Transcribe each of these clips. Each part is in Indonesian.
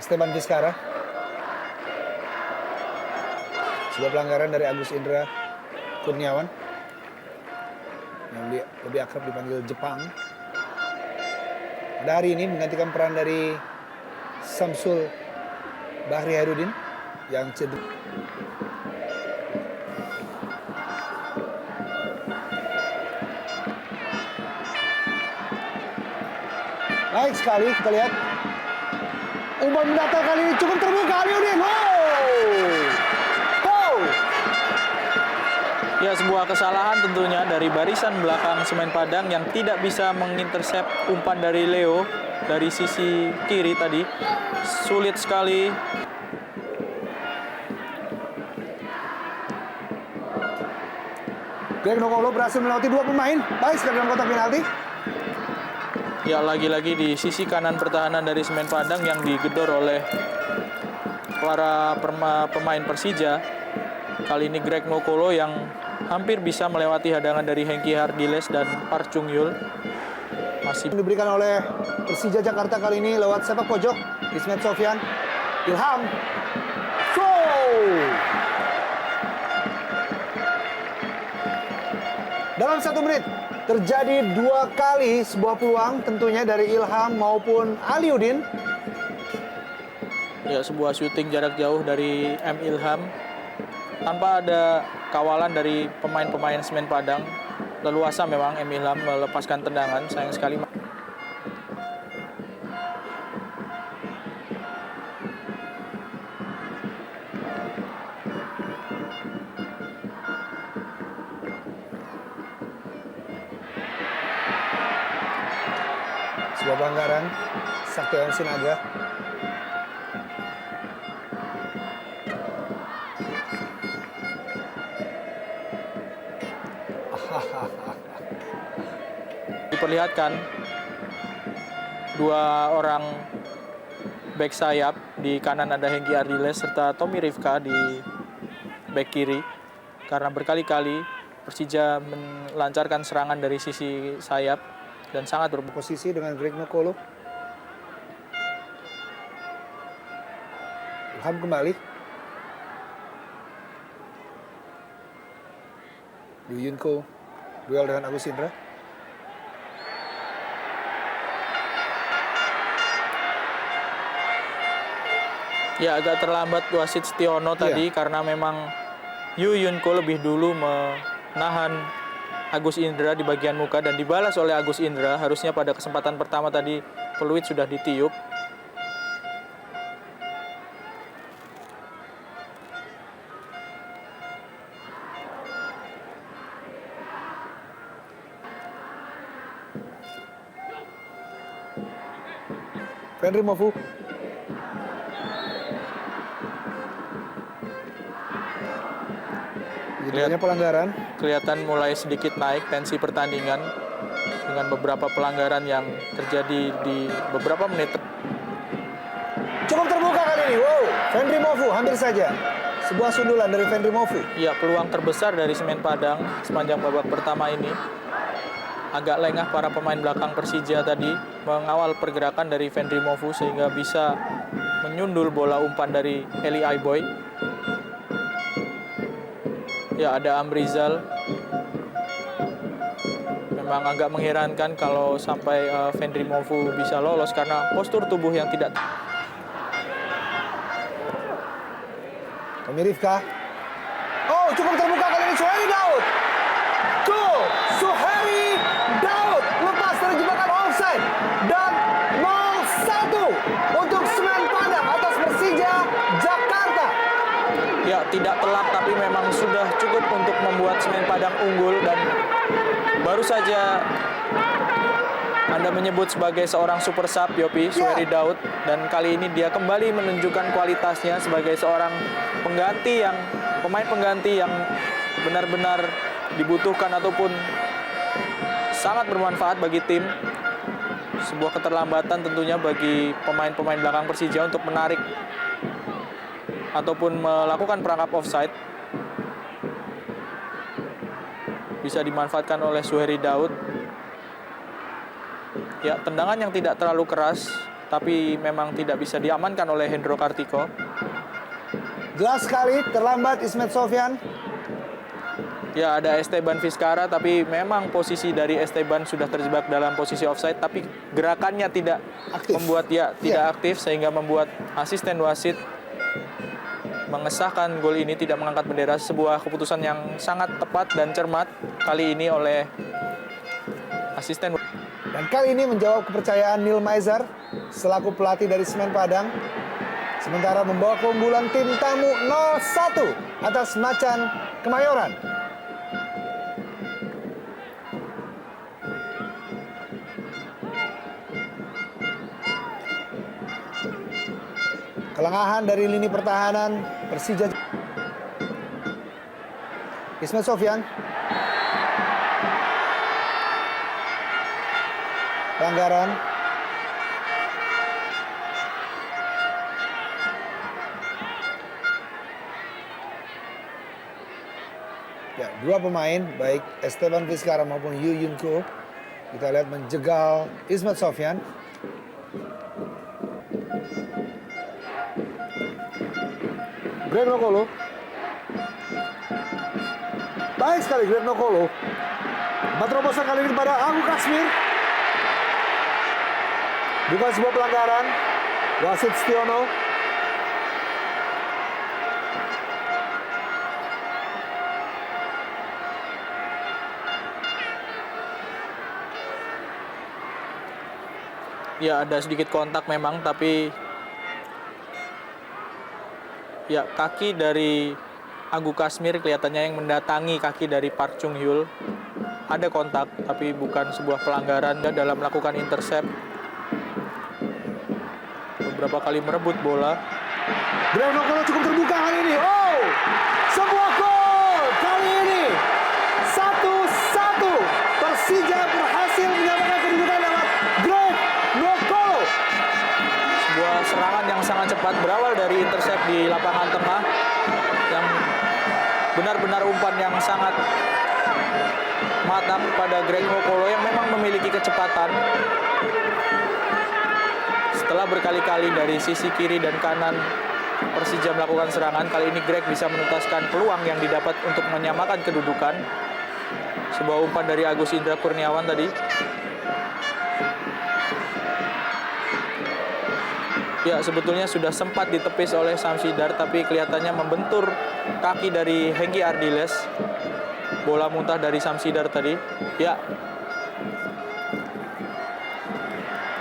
Esteban Vizcara. Sebuah pelanggaran dari Agus Indra Kurniawan yang lebih akrab dipanggil Jepang. Pada hari ini menggantikan peran dari Samsul Bahri Hairudin yang cedera. Baik sekali, kita lihat umpan mendatar kali ini cukup terbuka. Aliudin, Ya, sebuah kesalahan tentunya dari barisan belakang Semen Padang yang tidak bisa mengintersep umpan dari Leo dari sisi kiri tadi. Sulit sekali. Greg Nokolo berhasil melewati dua pemain. Baik sekali dalam kotak penalti. Ya, lagi-lagi di sisi kanan pertahanan dari Semen Padang yang digedor oleh para pemain Persija. Kali ini Greg Nokolo yang hampir bisa melewati hadangan dari Hengki Hardiles dan Park Chung Yul. Masih diberikan oleh Persija Jakarta kali ini lewat sepak pojok Ismet Sofyan. Ilham. Dalam 1 menit terjadi 2 kali sebuah peluang tentunya dari Ilham maupun Aliudin. Ya, sebuah syuting jarak jauh dari M. Ilham tanpa ada kawalan dari pemain-pemain Semen Padang. Leluasa memang M. Ilham melepaskan tendangan, sayang sekali. Sebuah pelanggaran Saktiawan Sinaga. Diperlihatkan dua orang back sayap, di kanan ada Hengki Ardiles serta Tommy Rifka di back kiri, karena berkali-kali Persija melancarkan serangan dari sisi sayap dan sangat berposisi dengan Greg Nokolo. Ilham kembali. Yu Yunko duel dengan Agus Indra. Ya, agak terlambat wasit Setiono tadi karena memang Yu Yunko lebih dulu menahan Agus Indra di bagian muka dan dibalas oleh Agus Indra. Harusnya pada kesempatan pertama tadi peluit sudah ditiup. Fenry Mofu. Pelanggaran. Kelihatan mulai sedikit naik tensi pertandingan dengan beberapa pelanggaran yang terjadi di beberapa menit. Cukup terbuka kali ini. Fenry Mofu hampir saja. Sebuah sundulan dari Fenry Mofu. Ya, peluang terbesar dari Semen Padang sepanjang babak pertama ini. Agak lengah para pemain belakang Persija tadi mengawal pergerakan dari Fenry Mofu sehingga bisa menyundul bola umpan dari Eli Aiboy. Ya, ada Amrizal. Memang agak mengherankan kalau sampai Fenry Mofu bisa lolos karena postur tubuh yang tidak. Tommy Rifka. Cukup terbuka kali ini Suheri Daud. Suheri Daud lepas dari jebakan offside dan 0-1 untuk Semen Padang atas Persija Jakarta. Ya, tidak telak tapi memang sudah cukup untuk membuat Semen Padang unggul, dan baru saja Anda menyebut sebagai seorang super sub Yopi, Suheri Daud, dan kali ini dia kembali menunjukkan kualitasnya sebagai seorang pemain pengganti yang benar-benar dibutuhkan ataupun sangat bermanfaat bagi tim. Sebuah keterlambatan tentunya bagi pemain-pemain belakang Persija untuk menarik ataupun melakukan perangkap offside. Bisa dimanfaatkan oleh Suheri Daud. Ya, tendangan yang tidak terlalu keras tapi memang tidak bisa diamankan oleh Hendro Kartiko. Jelas sekali terlambat Ismet Sofyan. Ya, ada Esteban Vizcara, tapi memang posisi dari Esteban sudah terjebak dalam posisi offside, tapi gerakannya tidak Aktif. membuat tidak aktif, sehingga membuat asisten wasit mengesahkan gol ini tidak mengangkat bendera. Sebuah keputusan yang sangat tepat dan cermat kali ini oleh asisten. Dan kali ini menjawab kepercayaan Neil Maizer selaku pelatih dari Semen Padang. Sementara membawa keunggulan tim tamu 0-1 atas Macan Kemayoran. Kelengahan dari lini pertahanan Persija. Ismet Sofyan. Pelanggaran. Ya, dua pemain baik Esteban Vizcara maupun Yu Yun Ko kita lihat menjegal Ismet Sofyan. Greg Nokolo. Baik sekali Greg Nokolo. Terobosan kali ini kepada Agu Kasmir. Bukan sebuah pelanggaran. Wasit Stiono. Ya, ada sedikit kontak memang, tapi ya, kaki dari Agu Kasmir kelihatannya yang mendatangi kaki dari Park Chung Hyul. Ada kontak, tapi bukan sebuah pelanggaran. Dan dalam melakukan intercept, beberapa kali merebut bola. Greg Nokolo cukup terbuka kali ini. Oh, sebuah gol kali ini. 1-1. Persija berhasil menyamakan kedudukan lewat Greg Nokolo. Sebuah serangan yang sangat cepat berawal dari intercept di lapangan tengah, yang benar-benar umpan yang sangat matang pada Greg Nokolo yang memang memiliki kecepatan. Setelah berkali-kali dari sisi kiri dan kanan Persija melakukan serangan, kali ini Greg bisa menuntaskan peluang yang didapat untuk menyamakan kedudukan. Sebuah umpan dari Agus Indra Kurniawan tadi. Ya, sebetulnya sudah sempat ditepis oleh Samsidar, tapi kelihatannya membentur kaki dari Hengki Ardiles. Bola muntah dari Samsidar tadi. Ya,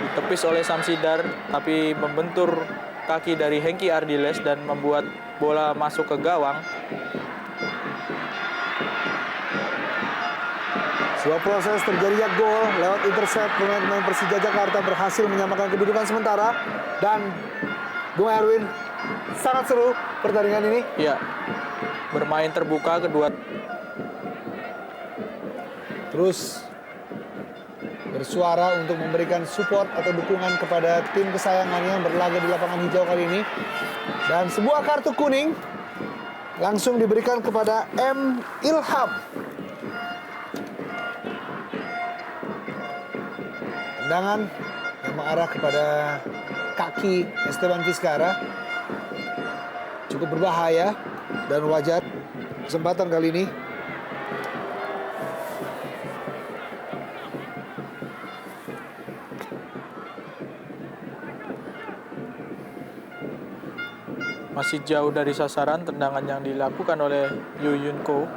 ditepis oleh Samsidar, tapi membentur kaki dari Hengki Ardiles dan membuat bola masuk ke gawang. Sebuah proses terjadinya gol lewat intercept pemain-pemain Persija Jakarta berhasil menyamakan kedudukan sementara. Dan Bung Erwin, sangat seru pertandingan ini. Ya, bermain terbuka kedua. Terus bersuara untuk memberikan support atau dukungan kepada tim kesayangannya yang berlaga di lapangan hijau kali ini. Dan sebuah kartu kuning langsung diberikan kepada M. Ilham. Tendangan yang mengarah kepada kaki Esteban Vizcara cukup berbahaya dan wajar kesempatan kali ini. Masih jauh dari sasaran tendangan yang dilakukan oleh Yu Yun Ko.